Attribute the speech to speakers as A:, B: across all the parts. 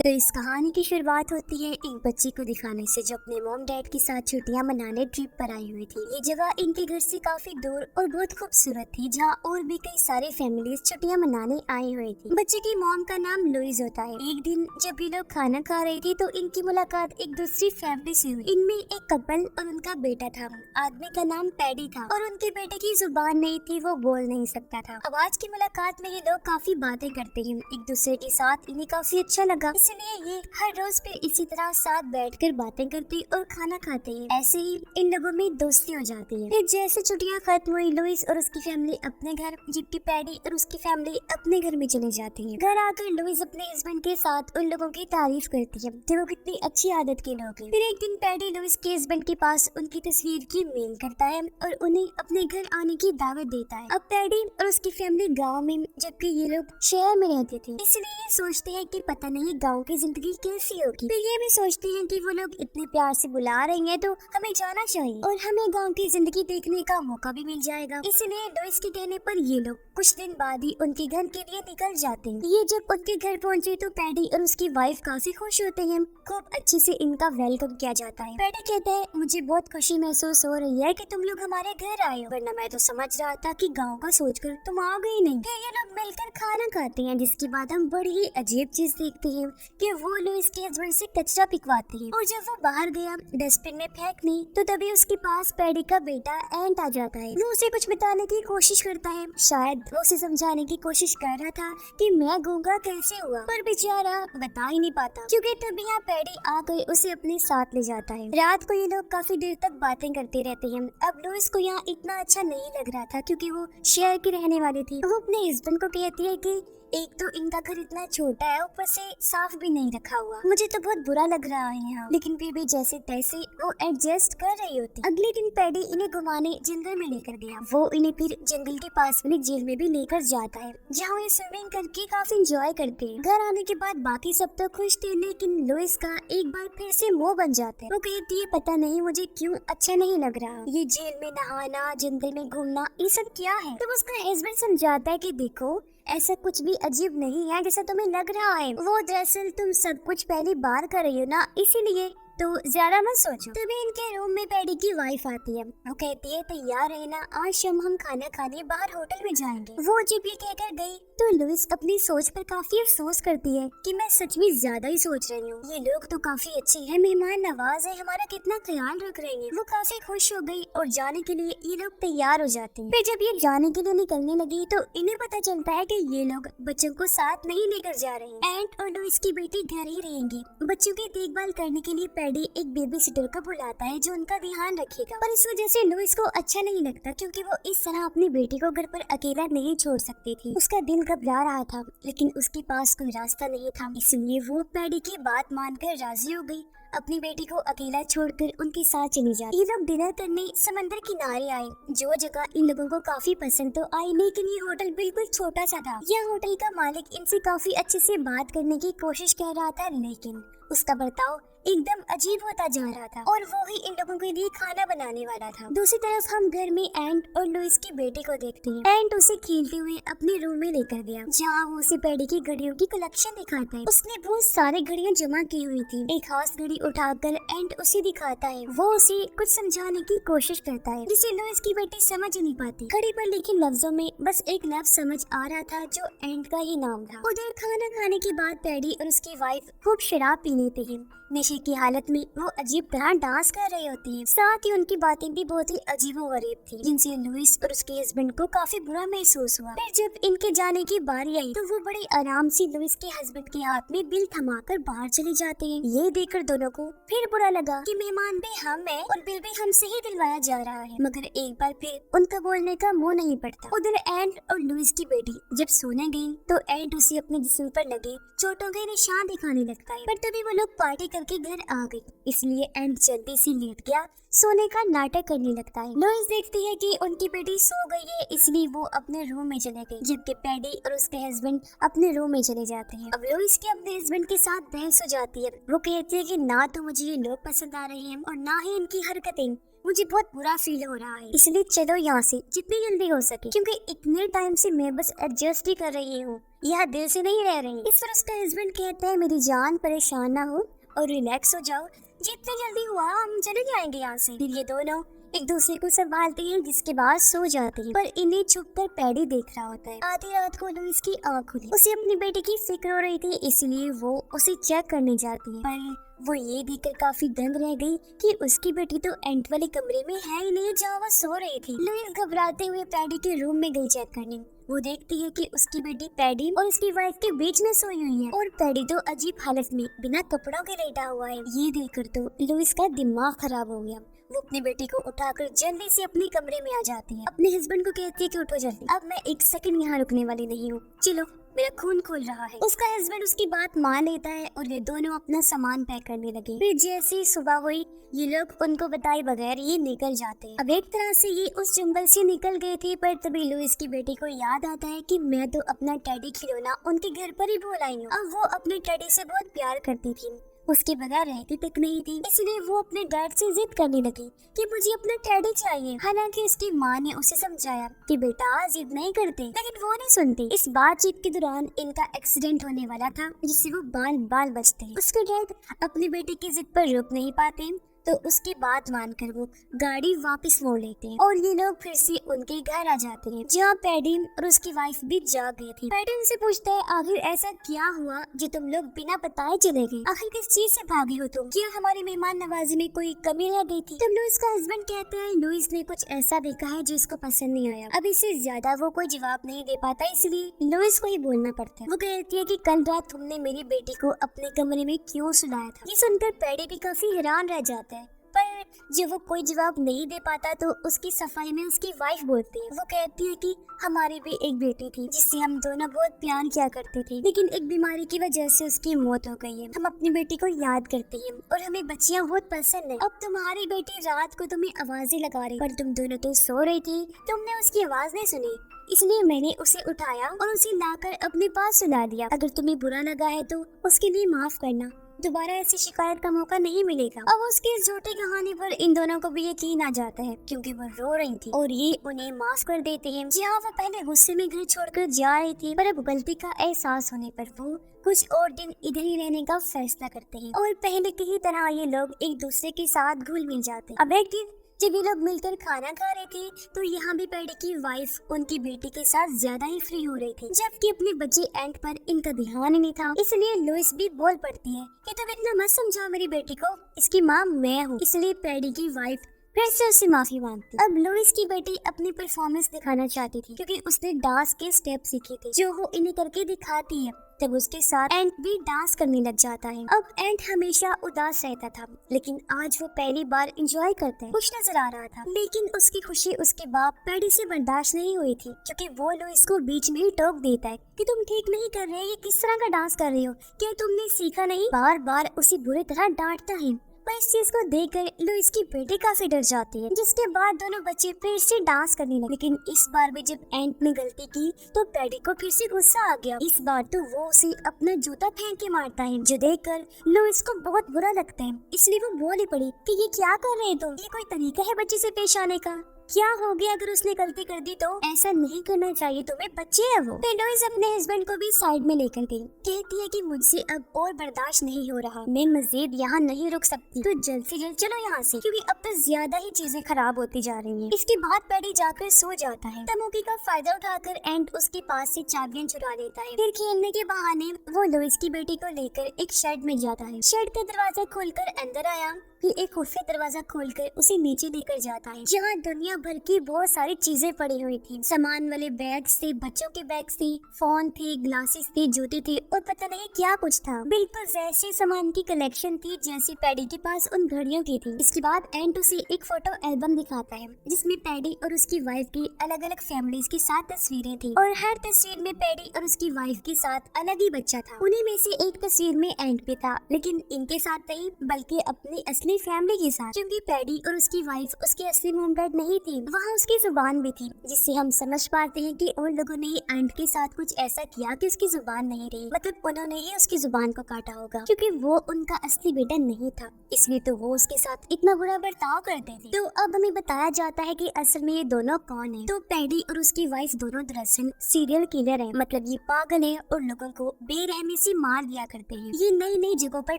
A: तो इस कहानी की शुरुआत होती है एक बच्ची को दिखाने से जो अपने मॉम डैड के साथ छुट्टियां मनाने ट्रिप पर आई हुई थी। ये जगह इनके घर से काफी दूर और बहुत खूबसूरत थी, जहाँ और भी कई सारे फैमिलीज छुट्टियां मनाने आई हुई थी। बच्चे की मॉम का नाम लुइस होता है। एक दिन जब ये लोग खाना खा रही थी तो इनकी मुलाकात एक दूसरी फैमिली से हुई। इनमें एक कपल और उनका बेटा था। आदमी का नाम पैडी था और उनके बेटे की जुबान नहीं थी, वो बोल नहीं सकता था। अब आज की मुलाकात में ये लोग काफी बातें करते हैं एक दूसरे के साथ। इन्हें काफी अच्छा लगा, इसलिए ये हर रोज पे इसी तरह साथ बैठकर बातें करते और खाना खाते हैं। ऐसे ही इन लोगों में दोस्ती हो जाती है। फिर जैसे छुट्टियां खत्म हुई, लुइस और उसकी फैमिली अपने घर, जबकि पैडी और उसकी फैमिली अपने घर में चली जाती है। घर आकर लुइस अपने हस्बैंड के साथ उन लोगों की तारीफ करती है कि वो कितनी अच्छी आदत के लोग हैं। फिर एक दिन पैडी लुइस के हस्बैंड के पास उनकी तस्वीर की मेल करता है और उन्हें अपने घर आने की दावत देता है। अब पैडी और उसकी फैमिली गाँव में, जबकि ये लोग शहर में रहते थे, इसलिए ये सोचते हैं कि पता नहीं गाँव की जिंदगी कैसी होगी। फिर ये भी सोचते हैं कि वो लोग इतने प्यार से बुला रहे हैं तो हमें जाना चाहिए और हमें गांव की जिंदगी देखने का मौका भी मिल जाएगा। इसलिए लुइस के कहने पर ये लोग कुछ दिन बाद ही उनके घर के लिए निकल जाते हैं। ये जब उनके घर पहुंचे तो पैडी और उसकी वाइफ काफी खुश होते हैं। खूब अच्छे से इनका वेलकम किया जाता है। पैडी कहता है, मुझे बहुत खुशी महसूस हो रही है कि तुम लोग हमारे घर आए हो, वरना मैं तो समझ रहा था कि गाँव का सोचकर तुम आ गई नहीं। फिर ये लोग मिलकर खाना खाते हैं, जिसके बाद हम बड़ी ही अजीब चीज देखते हैं कि वो लुइस के हस्बैंड से कचरा पिकवाती है और जब वो बाहर गया डस्टबिन में फेंकने तो तभी उसके पास पैडी का बेटा एंट आ जाता है। वो उसे कुछ बताने की कोशिश करता है, शायद वो उसे समझाने की कोशिश कर रहा था कि मैं गूंगा कैसे हुआ, पर बेचारा बता ही नहीं पाता क्योंकि तभी यहाँ पैडी आकर उसे अपने साथ ले जाता है। रात को ये लोग काफी देर तक बातें करते रहते हैं। अब लुइस को यहाँ इतना अच्छा नहीं लग रहा था क्योंकि वो शहर की रहने वाली थी। वो अपने हस्बैंड को कहती है कि एक तो इनका घर इतना छोटा है, ऊपर से साफ भी नहीं रखा हुआ, मुझे तो बहुत बुरा लग रहा है यहाँ। लेकिन फिर भी जैसे तैसे वो एडजस्ट कर रही होती। अगले दिन पैडी इन्हें घुमाने जंगल में लेकर गया। वो इन्हें फिर जंगल के पास वाली झील में भी लेकर जाता है, जहाँ ये स्विमिंग करके काफी इंजॉय करते हैं। घर आने के बाद बाकी सब तो खुश थे, लेकिन लुइस का एक बार फिर से मुंह बन जाता है। वो कहती है, पता नहीं मुझे क्यों अच्छा नहीं लग रहा, ये झील में नहाना, जंगल में घूमना, ये सब क्या है। तो उसका हस्बैंड समझाता है कि देखो ऐसा कुछ भी अजीब नहीं है जैसा तुम्हें लग रहा है। वो दरअसल तुम सब कुछ पहली बार कर रही हो ना, इसीलिए तो ज्यादा मत सोचो। तभी इनके रूम में पैडी की वाइफ आती है। वो कहती है, तैयार है ना, आज शाम हम खाना खाने बाहर होटल में जाएंगे। वो जब ये कहकर गई तो लुइस अपनी सोच पर काफी अफसोस करती है कि मैं सच में ज्यादा ही सोच रही हूँ। ये लोग तो काफी अच्छे हैं, मेहमान नवाज है, हमारा कितना ख्याल रख रहे हैं। वो काफी खुश हो गई और जाने के लिए ये लोग तैयार हो जाते हैं। फिर जब ये जाने के लिए निकलने लगी तो इन्हें पता चलता है कि ये लोग बच्चों को साथ नहीं लेकर जा रहे हैं। एंट और लुइस की बेटी घर ही रहेंगी। बच्चों की देखभाल करने के लिए पैडी एक बेबी सिटर को बुलाता है जो उनका ध्यान रखेगा। और इस वजह से लुइस को अच्छा नहीं लगता क्योंकि वो इस तरह अपनी बेटी को घर पर अकेला नहीं छोड़ सकती थी। उसका दिल घबरा रहा था, लेकिन उसके पास कोई रास्ता नहीं था, इसलिए वो पैडी की बात मानकर राजी हो गई। अपनी बेटी को अकेला छोड़कर उनके साथ चली जाती। ये लोग डिनर करने समंदर किनारे आए, जो जगह इन लोगों को काफी पसंद तो आई, लेकिन ये होटल बिल्कुल छोटा सा था। यह होटल का मालिक इनसे काफी अच्छे से बात करने की कोशिश कर रहा था, लेकिन उसका बर्ताव एकदम अजीब होता जा रहा था और वो ही इन लोगों के लिए खाना बनाने वाला था। दूसरी तरफ हम घर में एंट और लुइस की बेटी को देखते हैं। एंट उसे खेलते हुए अपने रूम में लेकर गया, जहाँ वो उसे पैडी की घड़ियों की कलेक्शन दिखाता है। उसने बहुत सारी घड़ियां जमा की हुई थी। एक खास घड़ी उठाकर एंट उसे दिखाता है। वो उसे कुछ समझाने की कोशिश करता है, जिसे लुइस की बेटी समझ नहीं पाती। घड़ी पर लिखे लफ्जों में बस एक लफ्ज समझ आ रहा था जो एंट का ही नाम था। उधर खाना खाने के बाद पैडी और उसकी वाइफ खूब शराब पी लेते हैं। नशे की हालत में वो अजीब तरह डांस कर रही होती है। साथ ही उनकी बातें भी बहुत ही अजीबोगरीब थी, जिनसे लुइस और उसके हस्बैंड को काफी बुरा महसूस हुआ। फिर जब इनके जाने की बारी आई तो वो बड़े आराम से लुइस के हस्बैंड के हाथ में बिल थमाकर बाहर चले जाते हैं। ये देखकर दोनों को फिर बुरा लगा कि मेहमान भी हम हैं और बिल भी हमसे ही दिलवाया जा रहा है, मगर एक बार फिर उनका बोलने का मुंह नहीं पड़ता। उधर एंट और लुइस की बेटी जब सोने गई तो एंट उसे अपने जिस्म पर लगे चोटों के निशान दिखाने लगता है, पर तभी वो लोग पार्टी करके घर आ गई, इसलिए एंट जल्दी से लेट गया, सोने का नाटक करने लगता है। लुइस देखती है कि उनकी बेटी सो गई है, इसलिए वो अपने रूम में चले गई, जबकि पैडी और उसके हस्बैंड अपने रूम में चले जाते हैं। अब लुइस के अपने हस्बैंड के साथ बहस हो जाती है। वो कहती है कि ना तो मुझे ये लोग पसंद आ रहे हैं और ना ही इनकी हरकतें, मुझे बहुत बुरा फील हो रहा है, इसलिए चलो यहाँ से जितनी जल्दी हो सके, क्योंकि इतने टाइम से मैं बस एडजस्ट ही कर रही हूँ। यह दिल से नहीं रह रही। इस पर उसका हस्बैंड कहता है मेरी जान परेशान ना हो और रिलैक्स हो जाओ, जितनी जल्दी हुआ हम चले जाएंगे यहाँ से। फिर ये दोनों एक दूसरे को संभालते हैं, जिसके बाद सो जाते हैं। पर इन्हें छुपकर पैडी देख रहा होता है। आधी रात को लुइस की आँख खुली। उसे अपनी बेटे की फिक्र हो रही थी, इसलिए वो उसे चेक करने जाती है। पर वो ये देखकर काफी दंग रह गई कि उसकी बेटी तो एंट वाले कमरे में है ही नहीं जहाँ वो सो रही थी। लुइस घबराते हुए पैडी के रूम में गई चेक करने। वो देखती है कि उसकी बेटी पैडी और उसकी वाइफ के बीच में सोई हुई है और पैडी तो अजीब हालत में बिना कपड़ों के लेटा हुआ है। ये देखकर तो लुइस का दिमाग खराब हो गया। वो अपनी बेटी को उठाकर जल्दी से अपने कमरे में आ जाती है। अपने हस्बैंड को कहती है कि उठो जल्दी, अब मैं एक सेकंड यहाँ रुकने वाली नहीं हूँ, चलो मेरा खून खोल रहा है। उसका हस्बैंड उसकी बात मान लेता है और ये दोनों अपना सामान पैक करने लगे। फिर जैसे ही सुबह हुई ये लोग उनको बताए बगैर ये निकल जाते हैं। अब एक तरह से ये उस जंगल से निकल गए थे, पर तभी लुइस की बेटी को याद आता है कि मैं तो अपना टेडी खिलौना उनके घर पर ही भूल आई हूँ। अब वो अपने टेडी से बहुत प्यार करती थी, उसके बगैर रहती तक नहीं थी। इसलिए वो अपने डैड से जिद करने लगी कि मुझे अपना टेडी चाहिए। हालांकि उसकी माँ ने उसे समझाया कि बेटा जिद नहीं करते, लेकिन वो नहीं सुनती। इस बातचीत के दौरान इनका एक्सीडेंट होने वाला था, जिससे वो बाल बाल बचते हैं। उसके डैड अपनी बेटी की जिद पर रुक नहीं पाते, तो उसकी बात मानकर वो गाड़ी वापस मोड़ लेते हैं और ये लोग फिर से उनके घर आ जाते हैं, जहाँ पैडी और उसकी वाइफ भी जाग गई थी। पैडी उनसे पूछता है आखिर ऐसा क्या हुआ जो तुम लोग बिना बताए चले गए? आखिर किस चीज से भागी हो तुम? क्या हमारी मेहमान नवाजी में कोई कमी रह गई थी? तब लुइस का हस्बैंड कहता है लुइस ने कुछ ऐसा देखा है जो इसको पसंद नहीं आया। अब इससे ज्यादा वो कोई जवाब नहीं दे पाता, इसलिए लुइस को ही बोलना पड़ता है। वो कहती है कि कल रात तुमने मेरी बेटी को अपने कमरे में क्यों सुलाया था? ये सुनकर पैडी भी काफी हैरान रह जाता है। पर जब वो कोई जवाब नहीं दे पाता तो उसकी सफाई में उसकी वाइफ बोलती है। वो कहती है कि हमारी भी एक बेटी थी जिससे हम दोनों बहुत प्यार किया करते थे, लेकिन एक बीमारी की वजह से उसकी मौत हो गई है। हम अपनी बेटी को याद करते हैं और हमें बच्चियां बहुत पसंद है। अब तुम्हारी बेटी रात को तुम्हें आवाजें लगा रही, पर तुम दोनों तो सो रही थी, तुमने उसकी आवाज नहीं सुनी, इसलिए मैंने उसे उठाया और उसे लाकर अपने पास सुला दिया। अगर तुम्हें बुरा लगा है तो उसके लिए माफ करना, दोबारा ऐसी शिकायत का मौका नहीं मिलेगा। अब उसकी इस झूठी कहानी पर इन दोनों को भी यकीन आ जाता है, क्योंकि वो रो रही थी और ये उन्हें माफ कर देते हैं। जहाँ वो पहले गुस्से में घर छोड़कर जा रही थी, पर अब गलती का एहसास होने पर वो कुछ और दिन इधर ही रहने का फैसला करते हैं और पहले की ही तरह ये लोग एक दूसरे के साथ घुल मिल जाते हैं। अब एक दिन जब ये लोग मिलकर खाना खा रहे थे तो यहाँ भी पैडी की वाइफ उनकी बेटी के साथ ज्यादा ही फ्री हो रही थी, जबकि अपने बच्चे एंट पर इनका ध्यान ही नहीं था। इसलिए लुइस भी बोल पड़ती है कि तुम इतना मत समझाओ मेरी बेटी को, इसकी माँ मैं हूँ। इसलिए पैडी की वाइफ फिर से उससे माफी मांगती। अब लुइस की बेटी अपनी परफॉर्मेंस दिखाना चाहती थी, क्योंकि उसने डांस के स्टेप सीखे थे जो वो इन्हें करके दिखाती है। तब उसके साथ एंट भी डांस करने लग जाता है। अब एंट हमेशा उदास रहता था, लेकिन आज वो पहली बार एंजॉय करता है, खुश नजर आ रहा था। लेकिन उसकी खुशी उसके बाप पैडी से बर्दाश्त नहीं हुई थी, क्योंकि वो लुइस को बीच में ही टोक देता है कि तुम ठीक नहीं कर रहे, ये किस तरह का डांस कर रही हो, क्या तुमने सीखा नहीं? बार बार उसे बुरी तरह डांटता है। पर इस चीज को देखकर लुइस की बेटी काफी डर जाती है, जिसके बाद दोनों बच्चे फिर से डांस करने लगे। लेकिन इस बार भी जब एंट ने गलती की तो पैडी को फिर से गुस्सा आ गया। इस बार तो वो उसे अपना जूता फेंक के मारता है, जो देखकर लुइस को बहुत बुरा लगता है। इसलिए वो बोली पड़ी कि ये क्या कर रहे हैं तुम? ये कोई तरीका है बच्चे से पेश आने का? क्या हो गया अगर उसने गलती कर दी तो? ऐसा नहीं करना चाहिए तुम्हें, बच्चे है वो। फिर लुइस अपने हस्बैंड को भी साइड में लेकर गई, कहती है कि मुझसे अब और बर्दाश्त नहीं हो रहा, मैं मजीद यहाँ नहीं रुक सकती, तो जल्द से जल्द चलो यहाँ से, क्योंकि अब तो ज्यादा ही चीजें खराब होती जा रही हैं। इसके बाद पैडी जाकर सो जाता है। तब मौके का फायदा उठाकर एंट उसके पास से चाबियां चुरा लेता है। फिर खेलने के बहाने वो लुइस की बेटी को लेकर एक शेड में जाता है। शेड का दरवाजा खोलकर अंदर आया, फिर एक खुफिया दरवाजा खोलकर उसे नीचे लेकर जाता है, जहाँ दुनिया भर की बहुत सारी चीजें पड़ी हुई थी। सामान वाले बैग्स थे, बच्चों के बैग्स थे, फोन थे, ग्लासेस थे, जूते थे और पता नहीं क्या कुछ था। बिल्कुल वैसे सामान की कलेक्शन थी जैसे पैडी के पास उन घड़ियों की थी। इसके बाद एंट उसे एक फोटो एल्बम दिखाता है, जिसमें पैडी और उसकी वाइफ की अलग अलग फैमिलीज की 7 तस्वीरें थी और हर तस्वीर में पैडी और उसकी वाइफ के साथ अलग ही बच्चा था। उन्हीं में से एक तस्वीर में एंट भी था, लेकिन इनके साथ नहीं बल्कि अपनी असली अपनी फैमिली के साथ, क्योंकि पैडी और उसकी वाइफ उसके असली मॉम डैड नहीं थी, वहाँ उसकी जुबान भी थी, जिससे हम समझ पाते हैं कि उन लोगों ने एंड के साथ कुछ ऐसा किया कि उसकी जुबान नहीं रही, मतलब उन्होंने ही उसकी जुबान को काटा होगा, क्योंकि वो उनका असली बेटा नहीं था, इसलिए तो वो उसके साथ इतना बुरा बर्ताव करते थे। तो अब हमें बताया जाता है कि असल में ये दोनों कौन है। तो पैडी और उसकी वाइफ दोनों दरअसल सीरियल किलर है, मतलब ये पागल है और लोगों को बेरहमी से मार दिया करते हैं। ये नई नई जगहों पर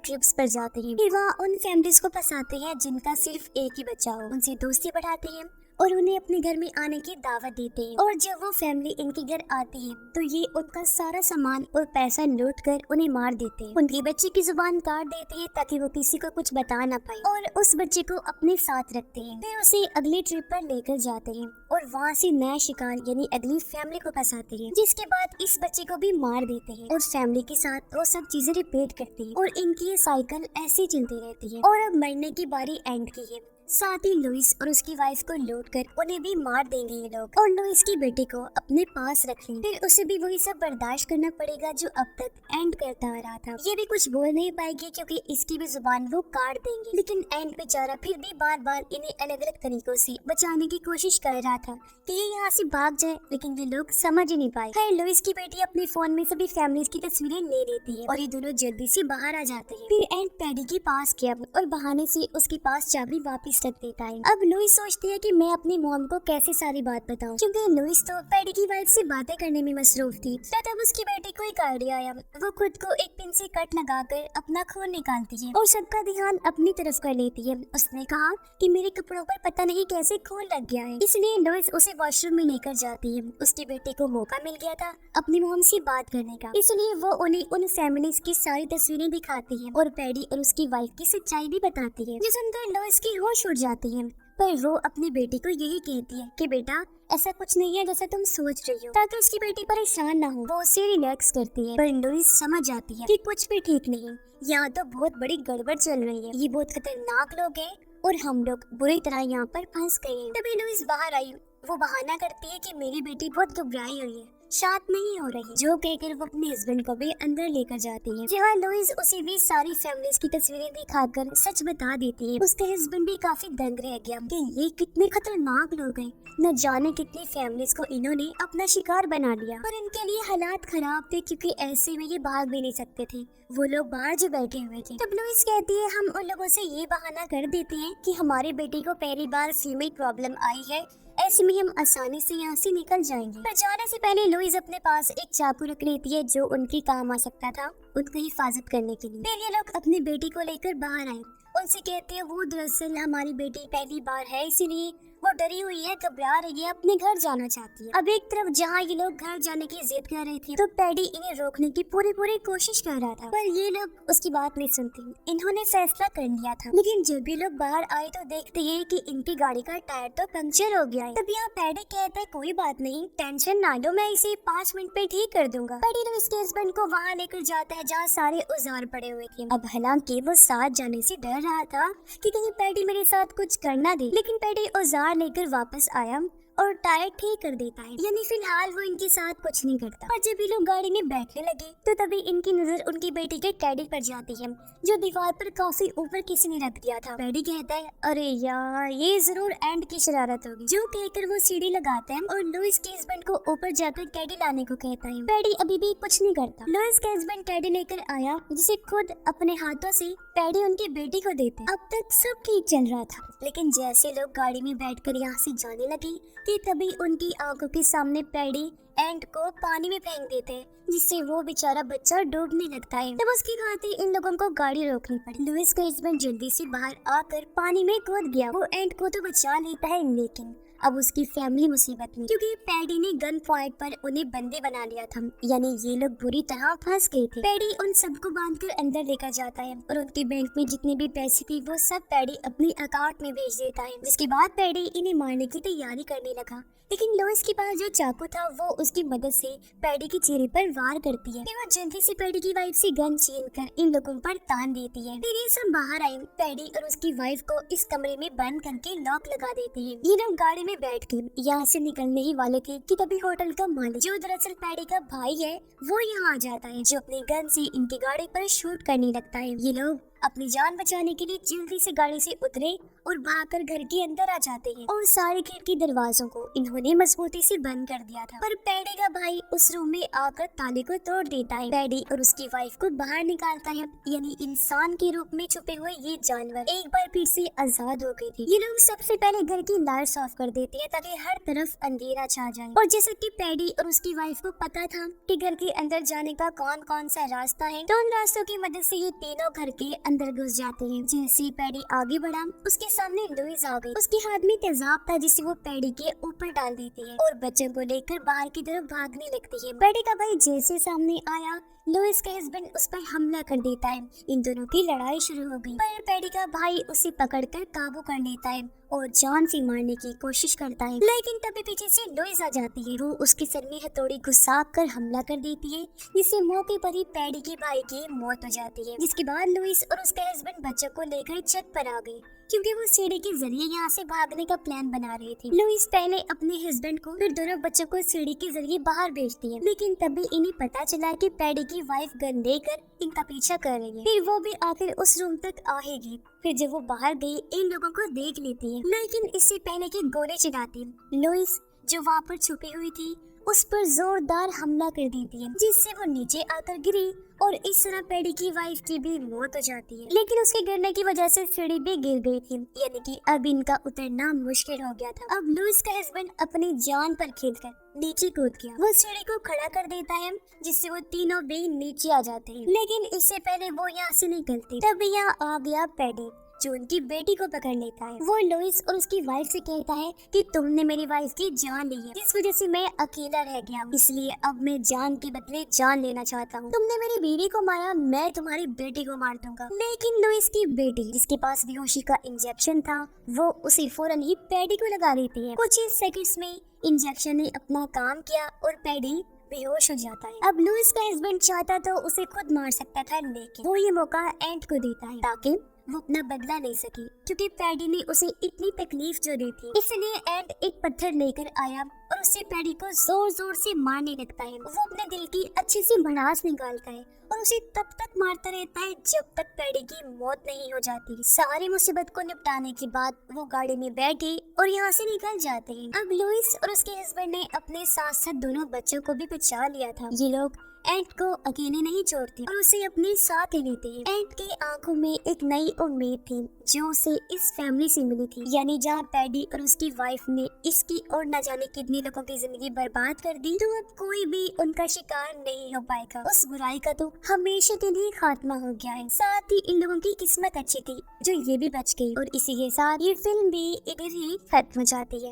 A: ट्रिप्स पर जाते हैं, फिर वहाँ उन फैमिलीज को फंसाते हैं जिनका सिर्फ एक ही बच्चा हो, उनसे दोस्ती बढ़ाते हैं और उन्हें अपने घर में आने की दावत देते हैं। और जब वो फैमिली इनके घर आती है तो ये उनका सारा सामान और पैसा लूट कर उन्हें मार देते हैं, उनके बच्चे की जुबान काट देते हैं ताकि वो किसी को कुछ बता ना पाए, और उस बच्चे को अपने साथ रखते हैं। फिर उसे अगली ट्रिप पर लेकर जाते हैं और वहाँ से नया शिकार यानी अगली फैमिली को फंसाते हैं, जिसके बाद इस बच्चे को भी मार देते हैं और फैमिली के साथ वो सब चीजें रिपीट करते हैं और इनकी ये साइकिल ऐसे चलती रहती है। और अब मरने की बारी एंड की है, साथ ही लुइस और उसकी वाइफ को लूट कर उन्हें भी मार देंगे ये लोग, और लुइस की बेटी को अपने पास रख लेंगे। फिर उसे भी वही सब बर्दाश्त करना पड़ेगा जो अब तक एंड करता आ रहा था। ये भी कुछ बोल नहीं पाएगी क्योंकि इसकी भी जुबान वो काट देंगे, लेकिन एंड बेचारा फिर भी बार बार इन्हें अलग अलग तरीकों से बचाने की कोशिश कर रहा था कि ये यहाँ से भाग जाए, लेकिन ये लोग समझ ही नहीं पाए। खैर लुइस की बेटी अपने फोन में सभी फैमिलीज की तस्वीरें ले लेती है और ये दोनों जल्दी से बाहर आ जाते हैं। फिर एंड पैडी के पास गया और बहाने से उसके पास चाबी वापस रख देता है। अब लुइस सोचती है कि मैं अपनी मॉम को कैसे सारी बात बताऊं, क्योंकि लुइस तो पैडी की वाइफ से बातें करने में मसरूफ थी। तब उसकी बेटी को एक आइडिया आया, वो खुद को एक पिन से कट लगाकर अपना खून निकालती है और सबका ध्यान अपनी तरफ कर लेती है। उसने कहा कि मेरे कपड़ों पर पता नहीं कैसे खून लग गया है, इसलिए लुइस उसे वॉशरूम में लेकर जाती है। उसकी बेटी को मौका मिल गया था अपनी मॉम से बात करने का, इसलिए वो उन्हें उन फैमिलीज की सारी तस्वीरें दिखाती है और पैडी और उसकी वाइफ की सच्चाई भी बताती है, जो सुनकर लुइस की होश उड़ जाती है। पर वो अपनी बेटी को यही कहती है कि बेटा ऐसा कुछ नहीं है जैसा तुम सोच रही हो, ताकि उसकी बेटी परेशान ना हो। वो उसे रिलैक्स करती है, पर लुइस समझ जाती है कि कुछ भी ठीक नहीं, यहाँ तो बहुत बड़ी गड़बड़ चल रही है, ये बहुत खतरनाक लोग हैं और हम लोग बुरी तरह यहाँ पर फंस गए हैं। तभी लुइस बाहर आई, वो बहाना करती है कि मेरी बेटी बहुत घबराई हुई है, शांत नहीं हो रही, जो कहकर वो अपने हस्बैंड को भी अंदर लेकर जाती है, जहाँ लुइस उसे भी सारी फैमिलीज की तस्वीरें दिखाकर सच बता देती है। उसके हस्बैंड भी काफी दंग रह गया कि ये कितने खतरनाक लोग हैं, न जाने कितनी फैमिलीज को इन्होंने अपना शिकार बना लिया। पर इनके लिए हालात खराब थे क्योंकि ऐसे में ये भाग भी नहीं सकते थे, वो लोग बाहर जो बैठे हुए थे। तब लुइस कहती है हम उन लोगों से ये बहाना कर देते हैं कि हमारी बेटी को पहली बार फीमेल प्रॉब्लम आई है, ऐसे में हम आसानी से यहाँ से निकल जाएंगे। पर जाने से पहले लुइस अपने पास एक चाकू रख लेती है जो उनके काम आ सकता था उनकी हिफाजत करने के लिए। फिर ये लोग अपनी बेटी को लेकर बाहर आए, उनसे कहते हैं वो दरअसल हमारी बेटी पहली बार है, इसीलिए वो डरी हुई है, घबरा रही है, अपने घर जाना चाहती है। अब एक तरफ जहाँ ये लोग घर जाने की जिद कर रहे थे तो पैडी इन्हें रोकने की पूरी कोशिश कर रहा था, पर ये लोग उसकी बात नहीं सुनते। इन्होंने फैसला कर लिया था, लेकिन जब ये लोग बाहर आए तो देखते हैं कि इनकी गाड़ी का टायर तो पंक्चर हो गया है। तब यहाँ पैडी कहता है कोई बात नहीं, टेंशन ना लो, मैं इसे 5 मिनट में ठीक कर दूंगा। पैडी तो इसके हस्बैंड को वहाँ लेकर जाता है जहाँ सारे औजार पड़े हुए थे। अब हालांकि वो साथ जाने से डर रहा था कि कहीं पैडी मेरे साथ कुछ करना दे, लेकिन पैडी औजार लेकर वापस आया और टायर ठीक कर देता है, यानी फिलहाल वो इनके साथ कुछ नहीं करता। और जब ये लोग गाड़ी में बैठने लगे तो तभी इनकी नजर उनकी बेटी के टेडी पर जाती है जो दीवार पर काफी ऊपर किसी ने रख दिया था। पैडी कहता है अरे यार ये जरूर एंड की शरारत होगी, जो कहकर वो सीढ़ी लगाता है और लुइस के हस्बैंड को ऊपर जाकर टेडी लाने को कहता है। पैडी अभी भी कुछ नहीं करता। लुइस का हस्बैंड टेडी लेकर आया जिसे खुद अपने हाथों से पैडी उनकी बेटी को देते। अब तक सब ठीक चल रहा था, लेकिन जैसे लोग गाड़ी में बैठकर यहाँ से जाने लगे कि तभी उनकी आंखों के सामने पैडी एंड को पानी में फेंक देते हैं, जिससे वो बेचारा बच्चा डूबने लगता है। तब उसकी खातिर इन लोगों को गाड़ी रोकनी पड़ी। लुइस का हस्बैंड जल्दी से बाहर आकर पानी में कूद गया। वो एंड को तो बचा लेता है, लेकिन अब उसकी फैमिली मुसीबत में, क्योंकि पैडी ने गन पॉइंट पर उन्हें बंदी बना लिया था, यानी ये लोग बुरी तरह फंस गए थे। पैडी उन सबको बांधकर अंदर लेकर जाता है और उनके बैंक में जितने भी पैसे थे वो सब पैडी अपने अकाउंट में भेज देता है। जिसके बाद पैडी इन्हें मारने की तैयारी करने लगा, लेकिन लुइस के पास जो चाकू था वो उसकी मदद से पैडी के चेहरे पर वार करती है। फिर वो जल्दी से पैडी की वाइफ से गन छीन कर इन लोगों पर तान देती है। फिर ये सब बाहर आए, पैडी और उसकी वाइफ को इस कमरे में बंद करके लॉक लगा देते हैं। ये लोग गाड़ी में बैठ के यहाँ से निकलने ही वाले थे कि तभी होटल का मालिक, जो दरअसल पैडी का भाई है, वो यहाँ आ जाता है, जो अपनी गन से इनकी गाड़ी पर शूट करने लगता है। ये लोग अपनी जान बचाने के लिए जल्दी से गाड़ी से उतरे और भागकर घर के अंदर आ जाते हैं और सारे खिड़की दरवाजों को इन्होंने मजबूती से बंद कर दिया था। पर पैडी का भाई उस रूम में आकर ताले को तोड़ देता है। पैडी और उसकी वाइफ को बाहर निकालता है, यानी इंसान के रूप में छुपे हुए ये जानवर एक बार फिर से आजाद हो गए थे। ये लोग सबसे पहले घर की लाइट्स ऑफ कर देते हैं ताकि हर तरफ अंधेरा छा जाए। और जैसे कि पैडी और उसकी वाइफ को पता था कि घर के अंदर जाने का कौन कौन सा रास्ता है, तो उन रास्तों की मदद से ये तीनों घर के अंदर घुस जाते हैं। जैसे पैडी आगे बढ़ा, उसके सामने लुइस आ गई। उसके हाथ में तेजाब था जिसे वो पैडी के ऊपर डाल देती है और बच्चों को लेकर बाहर की तरफ भागने लगती है। पैडी का भाई जैसे सामने आया, लुइस का हस्बैंड उस पर हमला कर देता है। इन दोनों की लड़ाई शुरू हो गई, पर पैडी का भाई उसे पकड़कर काबू कर लेता है और जान से मारने की कोशिश करता है। लेकिन तभी पीछे से लुइस आ जाती है। वो उसके सर में हथौड़ी घुसा कर हमला कर देती है, जिससे मौके पर ही पैडी के भाई की मौत हो जाती है। जिसके बाद लुइस और उसका हस्बैंड बच्चों को लेकर छत पर आ गए, क्योंकि वो सीढ़ी के जरिए यहाँ से भागने का प्लान बना रही थी। लुइस पहले अपने हस्बैंड को फिर दोनों बच्चों को सीढ़ी के जरिए बाहर भेजती है, लेकिन तभी इन्हें पता चला कि पैडी की वाइफ गन लेकर इनका पीछा कर रही है। फिर वो भी आकर उस रूम तक आएगी। फिर जब वो बाहर गई, इन लोगों को देख लेती है, लेकिन इससे पहले कि गोली चलाती है, लुइस जो वहाँ पर छुपी हुई थी उस पर जोरदार हमला कर देती है, जिससे वो नीचे आकर गिरी और इस तरह पैडी की वाइफ की भी मौत हो जाती है। लेकिन उसके गिरने की वजह से सीढ़ी भी गिर गई थी, यानी कि अब इनका उतरना मुश्किल हो गया था। अब लुइस का हस्बैंड अपनी जान पर खेलकर नीचे कूद गया। वो सीढ़ी को खड़ा कर देता है, जिससे वो तीनों भी नीचे आ जाते हैं। लेकिन इससे पहले वो यहाँ से निकलती, तभी यहाँ आ गया पैडी जो उनकी बेटी को पकड़ लेता है। वो लुइस और उसकी वाइफ से कहता है कि तुमने मेरी वाइफ की जान ली है, इस वजह से मैं अकेला रह गया हूँ, इसलिए अब मैं जान के बदले जान लेना चाहता हूँ। तुमने मेरी बीवी को मारा, मैं तुम्हारी बेटी को मार दूंगा। लेकिन लुइस की बेटी, जिसके पास बेहोशी का इंजेक्शन था, वो उसे फौरन ही पैडी को लगा देती है। कुछ ही सेकंड्स में इंजेक्शन ने अपना काम किया और पैडी बेहोश हो जाता है। अब लुइस का हस्बैंड चाहता तो उसे खुद मार सकता था, लेकिन वो ये मौका एंट को देता है ताकि वो अपना बदला ले सके, क्योंकि पैडी ने उसे इतनी तकलीफ जो दी थी। इसलिए एंट एक पत्थर लेकर आया और उससे पैडी को जोर जोर से मारने लगता है। वो अपने दिल की अच्छी सी भड़ास निकालता है और उसे तब तक मारता रहता है जब तक पैडी की मौत नहीं हो जाती। सारी मुसीबत को निपटाने के बाद वो गाड़ी में बैठे और यहाँ से निकल जाते हैं। अब लुइस और उसके हस्बैंड ने अपने साथ साथ दोनों बच्चों को भी बचा लिया था। ये लोग एंट को अकेले नहीं छोड़ते और उसे अपने साथ ही लेते हैं। एंट की आंखों में एक नई उम्मीद थी जो उसे इस फैमिली से मिली थी, यानी जहाँ पैडी और उसकी वाइफ ने इसकी और न जाने कितने लोगों की जिंदगी बर्बाद कर दी, तो अब कोई भी उनका शिकार नहीं हो पाएगा। उस बुराई का तो हमेशा के लिए खात्मा हो गया है। साथ ही इन लोगों की किस्मत अच्छी थी जो ये भी बच गई। और इसी के साथ ये फिल्म भी इधर ही खत्म हो जाती है।